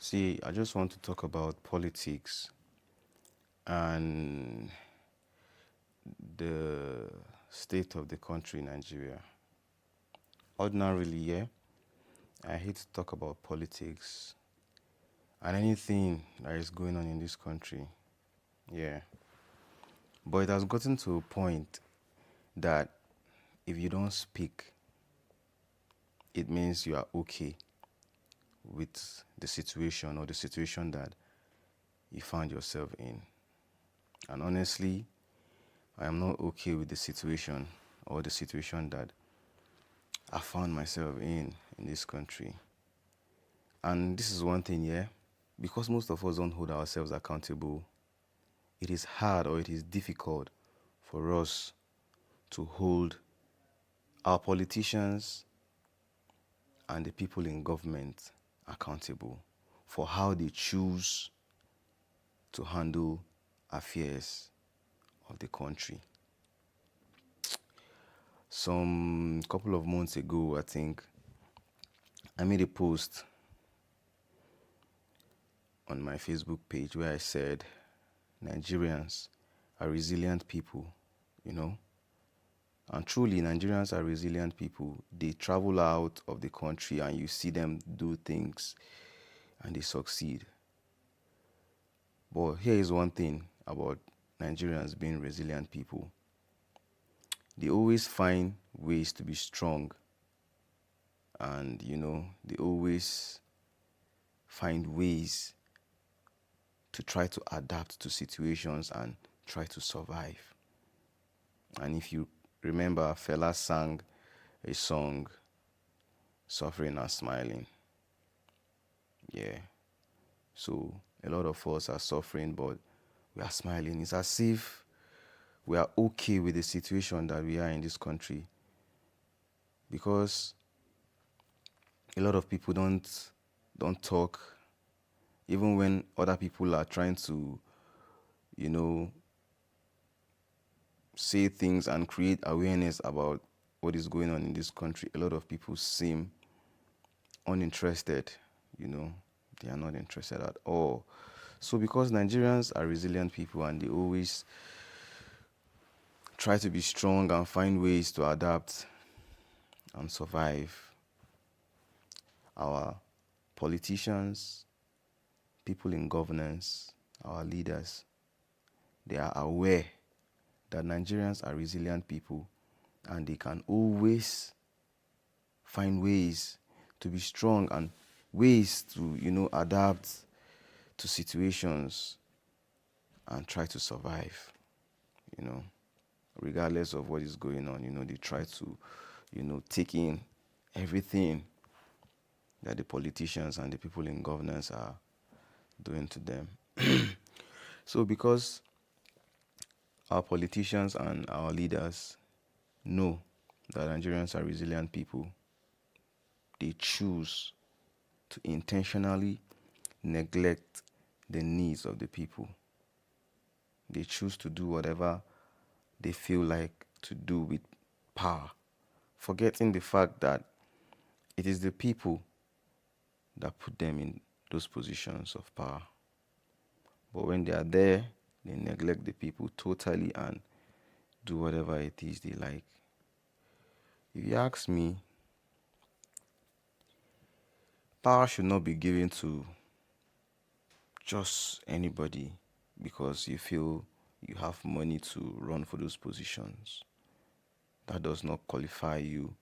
See, I just want to talk about politics and the state of the country, Nigeria. Ordinarily, yeah, I hate to talk about politics and anything that is going on in this country. Yeah. But it has gotten to a point that if you don't speak, it means you are okay with the situation or the situation that you found yourself in. And honestly, I am not okay with the situation or the situation that I found myself in this country. And this is one thing, yeah, because most of us don't hold ourselves accountable, it is hard or it is difficult for us to hold our politicians and the people in government accountable for how they choose to handle affairs of the country. Some couple of months ago, I think, I made a post on my Facebook page where I said Nigerians are resilient people, you know. And truly, Nigerians are resilient people. They travel out of the country and you see them do things and they succeed. But here is one thing about Nigerians being resilient people. They always find ways to be strong, and they always find ways to try to adapt to situations and try to survive. And if you remember, Fela sang a song, Suffering and Smiling. Yeah. So a lot of us are suffering, but we are smiling. It's as if we are okay with the situation that we are in this country. Because a lot of people don't talk, even when other people are trying to, say things and create awareness about what is going on in this country. A lot of people seem uninterested, they are not interested at all. So because Nigerians are resilient people and they always try to be strong and find ways to adapt and survive, our politicians, people in governance, our leaders, they are aware that Nigerians are resilient people and they can always find ways to be strong and ways to, adapt to situations and try to survive, regardless of what is going on. They try to, take in everything that the politicians and the people in governance are doing to them. So because our politicians and our leaders know that Nigerians are resilient people, they choose to intentionally neglect the needs of the people. They choose to do whatever they feel like to do with power, forgetting the fact that it is the people that put them in those positions of power. But when they are there, they neglect the people totally and do whatever it is they like. If you ask me, power should not be given to just anybody because you feel you have money to run for those positions. That does not qualify you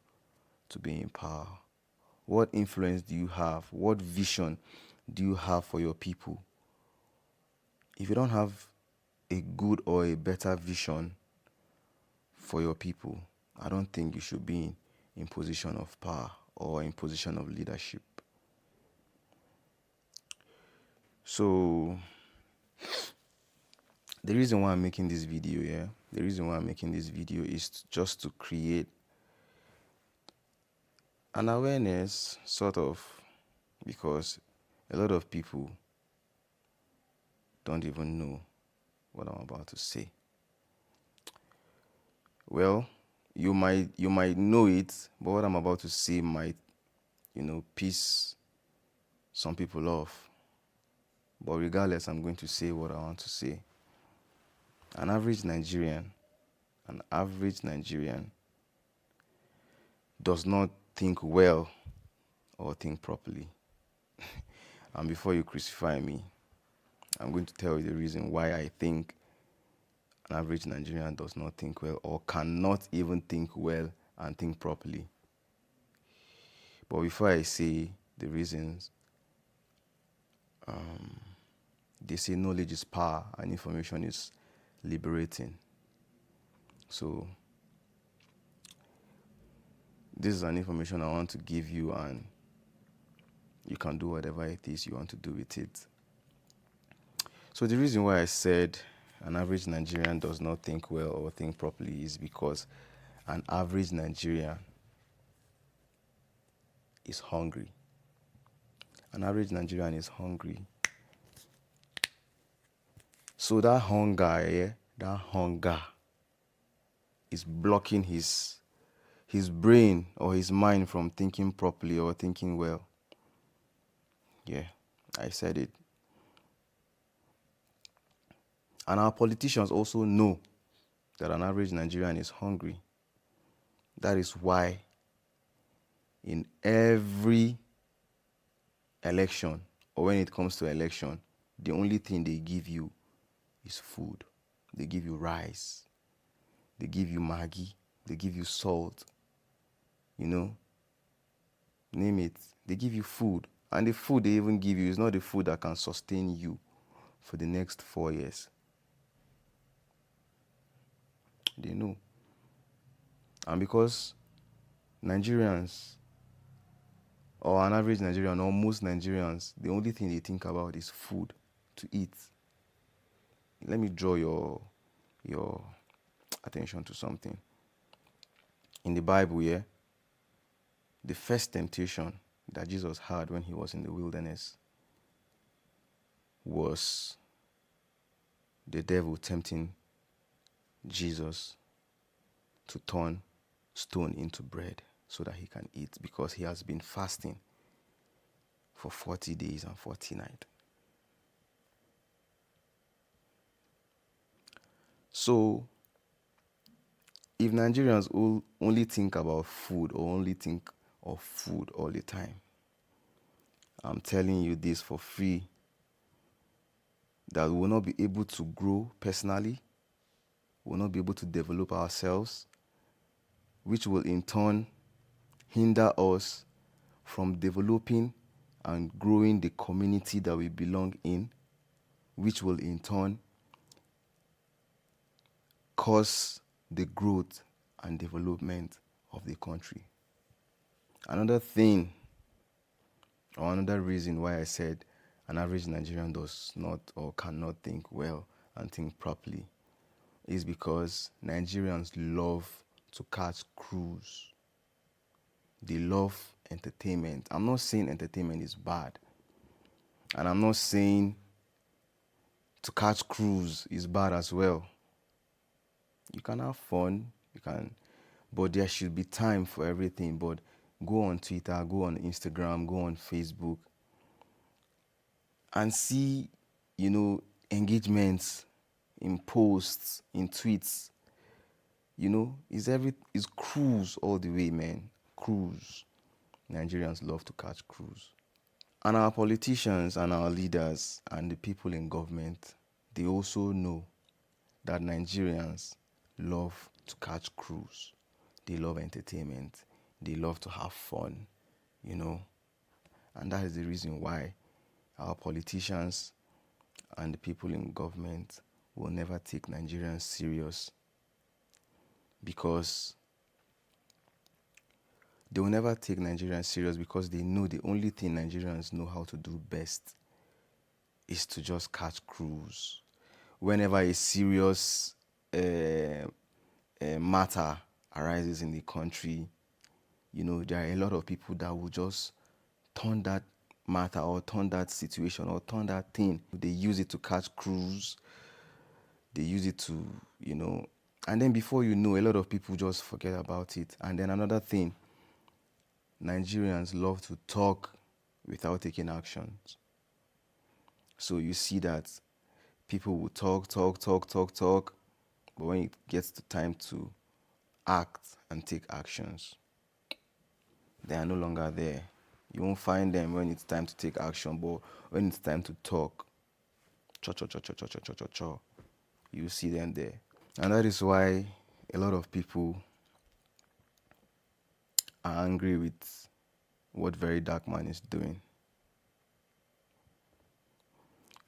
to be in power. What influence do you have? What vision do you have for your people? If you don't have a good or a better vision for your people, I don't think you should be in position of power or in position of leadership. So the reason why I'm making this video, is just to create an awareness, sort of, because a lot of people don't even know what I'm about to say. Well, you might know it, but what I'm about to say might, piss some people off. But regardless, I'm going to say what I want to say. An average Nigerian, an average Nigerian does not think well or think properly. And before you crucify me, I'm going to tell you the reason why I think an average Nigerian does not think well or cannot even think well and think properly. But before I say the reasons, they say knowledge is power and information is liberating. So this is an information I want to give you, and you can do whatever it is you want to do with it. So the reason why I said an average Nigerian does not think well or think properly is because an average Nigerian is hungry. An average Nigerian is hungry. So that hunger is blocking his brain or his mind from thinking properly or thinking well. Yeah, I said it. And our politicians also know that an average Nigerian is hungry. That is why in every election, or when it comes to election, the only thing they give you is food. They give you rice. They give you Maggi. They give you salt. Name it. They give you food. And the food they even give you is not the food that can sustain you for the next 4 years. They know. And because Nigerians, or an average Nigerian, or most Nigerians, the only thing they think about is food to eat. Let me draw your attention to something. In the Bible, the first temptation that Jesus had when he was in the wilderness was the devil tempting Jesus to turn stone into bread so that he can eat, because he has been fasting for 40 days and 40 nights. So, if Nigerians only think about food or only think of food all the time, I'm telling you this for free, that we will not be able to grow personally, we will not be able to develop ourselves, which will in turn hinder us from developing and growing the community that we belong in, which will in turn cause the growth and development of the country. Another thing, or another reason why I said an average Nigerian does not or cannot think well and think properly is because Nigerians love to catch cruise. They love entertainment. I'm not saying entertainment is bad. And I'm not saying to catch cruise is bad as well. You can have fun, but there should be time for everything. But go on Twitter, go on Instagram, go on Facebook, and see, engagements in posts, in tweets. It's cruise all the way, man. Cruise. Nigerians love to catch cruise. And our politicians and our leaders and the people in government, they also know that Nigerians love to catch cruise. They love entertainment. They love to have fun, And that is the reason why our politicians and the people in government will never take Nigerians serious. Because they will never take Nigerians serious because they know the only thing Nigerians know how to do best is to just catch cruise. Whenever a serious matter arises in the country, there are a lot of people that will just turn that matter or turn that situation or turn that thing. They use it to catch cruise. They use it to, and then before you know, a lot of people just forget about it. And then another thing, Nigerians love to talk without taking actions. So you see that people will talk, but when it gets to time to act and take actions, they are no longer there. You won't find them when it's time to take action, but when it's time to talk, cho cho cho cho cho cho cho cho cho, you see them there. And that is why a lot of people are angry with what VeryDarkMan is doing.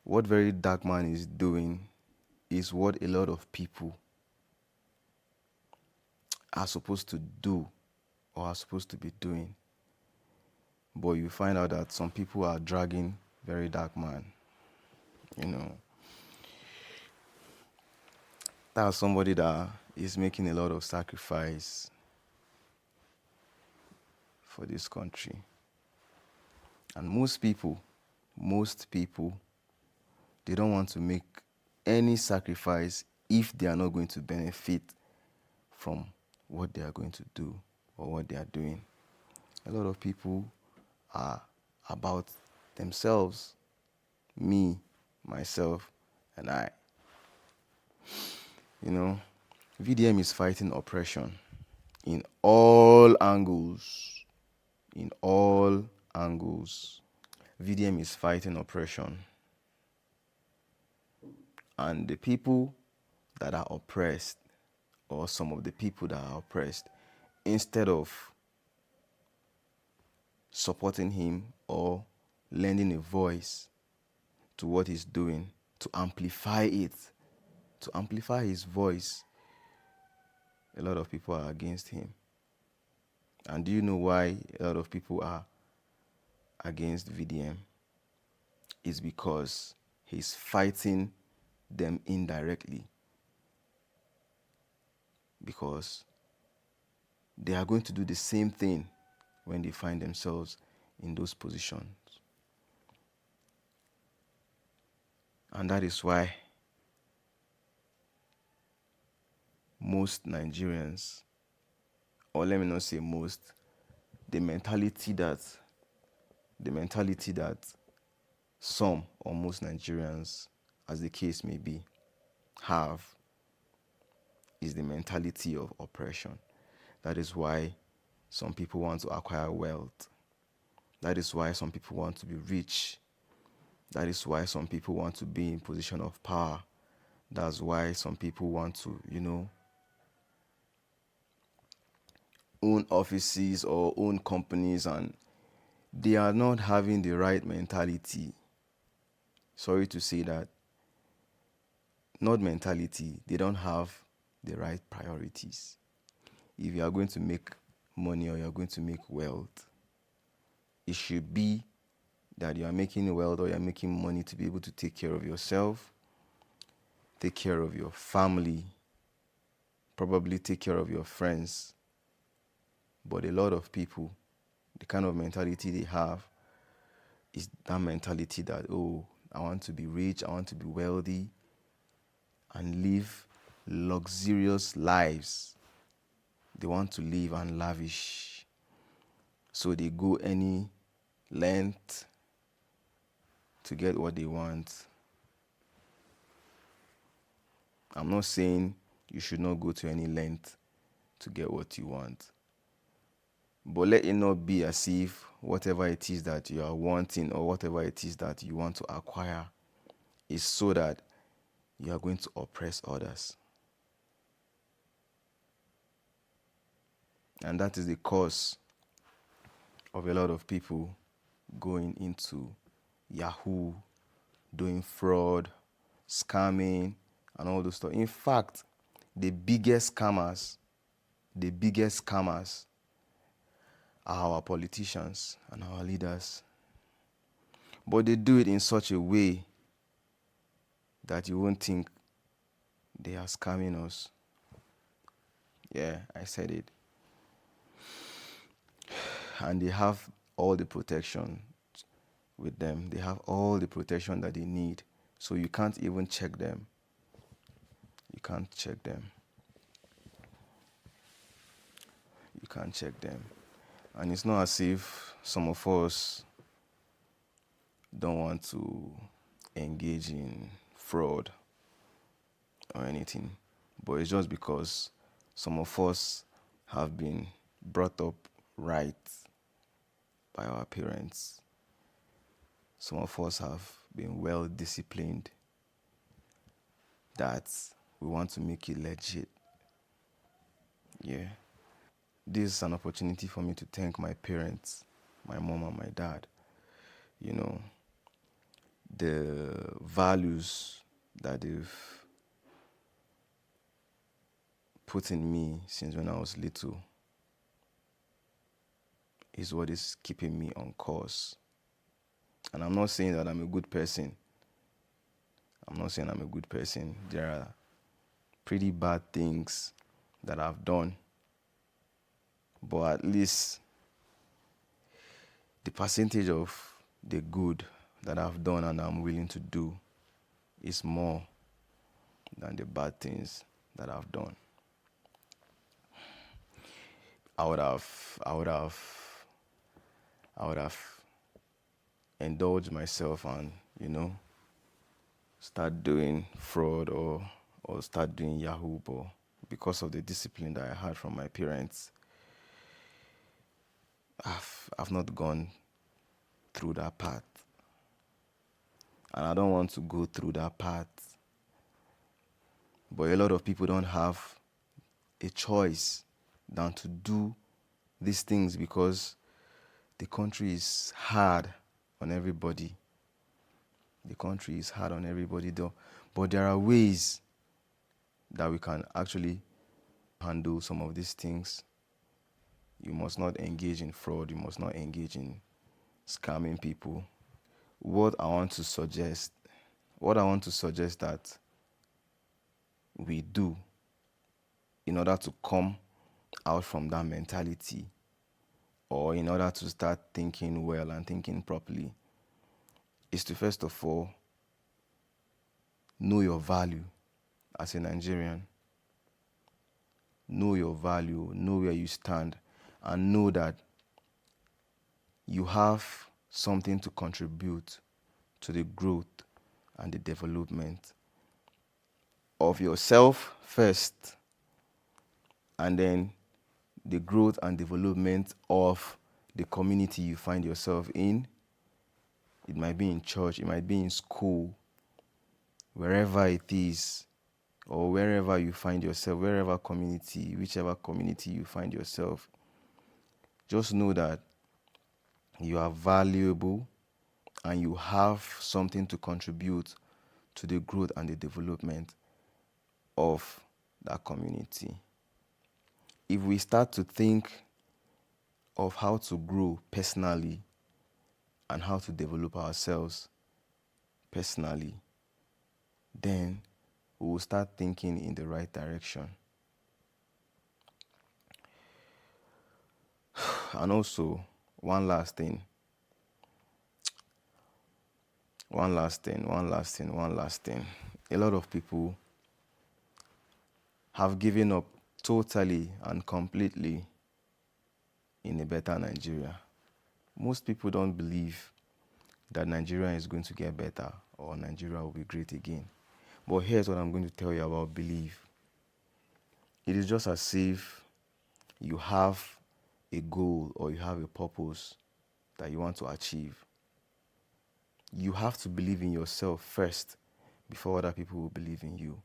What VeryDarkMan is doing is what a lot of people are supposed to do or are supposed to be doing. But you find out that some people are dragging VeryDarkMan. You know, that's somebody that is making a lot of sacrifice for this country. And most people, they don't want to make any sacrifice if they are not going to benefit from what they are going to do or what they are doing. A lot of people are about themselves, me, myself, and I. You know, VDM is fighting oppression in all angles. In all angles. VDM is fighting oppression. And the people that are oppressed, or some of the people that are oppressed, instead of supporting him or lending a voice to what he's doing, to amplify it, to amplify his voice, a lot of people are against him. And do you know why a lot of people are against VDM? It's because he's fighting them indirectly. Because they are going to do the same thing when they find themselves in those positions. And that is why most Nigerians, or let me not say most, the mentality that some or most Nigerians, as the case may be, have is the mentality of oppression. That is why some people want to acquire wealth. That is why some people want to be rich. That is why some people want to be in position of power. That's why some people want to, own offices or own companies, and they are not having the right mentality. Sorry to say that. Not mentality, they don't have the right priorities. If you are going to make money or you are going to make wealth, it should be that you are making wealth or you are making money to be able to take care of yourself, take care of your family, probably take care of your friends. But a lot of people, the kind of mentality they have is that mentality that, oh, I want to be rich, I want to be wealthy, and live luxurious lives. They want to live and lavish. So they go any length to get what they want. I'm not saying you should not go to any length to get what you want. But let it not be as if whatever it is that you are wanting or whatever it is that you want to acquire is so that you are going to oppress others. And that is the cause of a lot of people going into Yahoo, doing fraud, scamming, and all those stuff. In fact, the biggest scammers are our politicians and our leaders. But they do it in such a way that you won't think they are scamming us. Yeah, I said it. And they have all the protection with them. They have all the protection that they need. So you can't even check them. You can't check them. You can't check them. And it's not as if some of us don't want to engage in fraud or anything, but it's just because some of us have been brought up right by our parents. Some of us have been well disciplined that we want to make it legit. Yeah. This is an opportunity for me to thank my parents, my mom and my dad. You know, the values that they've put in me since when I was little is what is keeping me on course. And I'm not saying that I'm a good person. I'm not saying I'm a good person. There are pretty bad things that I've done, but at least the percentage of the good that I've done and I'm willing to do is more than the bad things that I've done. I would have I would have I would have indulged myself and, start doing fraud or start doing Yahoo, but because of the discipline that I had from my parents, I've not gone through that path. And I don't want to go through that path. But a lot of people don't have a choice than to do these things because the country is hard on everybody. The country is hard on everybody though. But there are ways that we can actually handle some of these things. You must not engage in fraud. You must not engage in scamming people. What I want to suggest that we do in order to come out from that mentality, or in order to start thinking well and thinking properly, is to first of all know your value as a Nigerian. Know your value, know where you stand, and know that you have something to contribute to the growth and the development of yourself first, and then the growth and development of the community you find yourself in. It might be in church, it might be in school, wherever it is, or wherever you find yourself, whichever community you find yourself. Just know that you are valuable and you have something to contribute to the growth and the development of that community. If we start to think of how to grow personally and how to develop ourselves personally, then we will start thinking in the right direction. And also, one last thing. A lot of people have given up totally and completely in a better Nigeria. Most people don't believe that Nigeria is going to get better or Nigeria will be great again. But here's what I'm going to tell you about belief. It is just as if you have a goal or you have a purpose that you want to achieve. You have to believe in yourself first before other people will believe in you.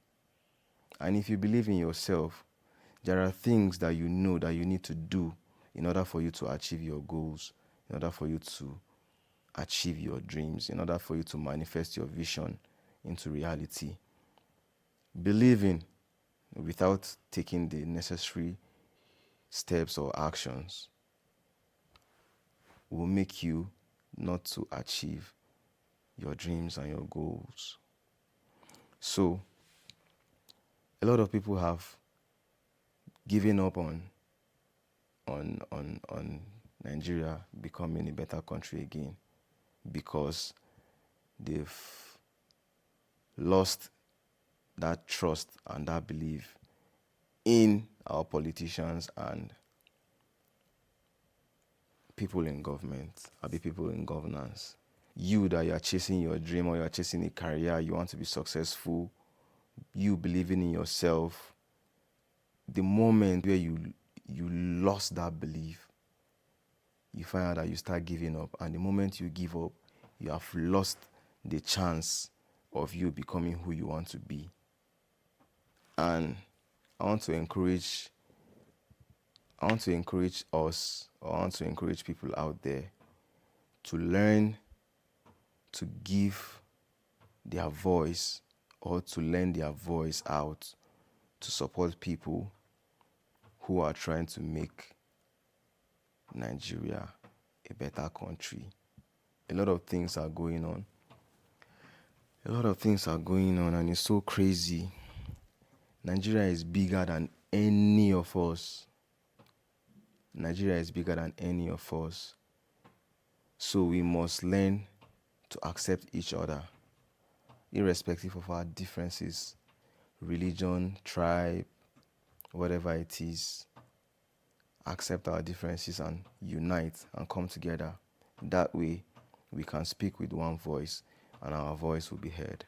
And if you believe in yourself, there are things that you know that you need to do in order for you to achieve your goals, in order for you to achieve your dreams, in order for you to manifest your vision into reality. Believing without taking the necessary steps or actions will make you not to achieve your dreams and your goals. So, a lot of people have given up on Nigeria becoming a better country again because they've lost that trust and that belief in our politicians and people in government, people in governance. You that you are chasing your dream, or you are chasing a career, you want to be successful, you believing in yourself, the moment where you lost that belief, you find out that you start giving up. And the moment you give up, you have lost the chance of you becoming who you want to be. And I want to encourage us, or I want to encourage people out there to learn to give their voice, or to lend their voice out to support people who are trying to make Nigeria a better country. A lot of things are going on. And it's so crazy. Nigeria is bigger than any of us. So we must learn to accept each other, irrespective of our differences, religion, tribe, whatever it is. Accept our differences and unite and come together. That way, we can speak with one voice, and our voice will be heard.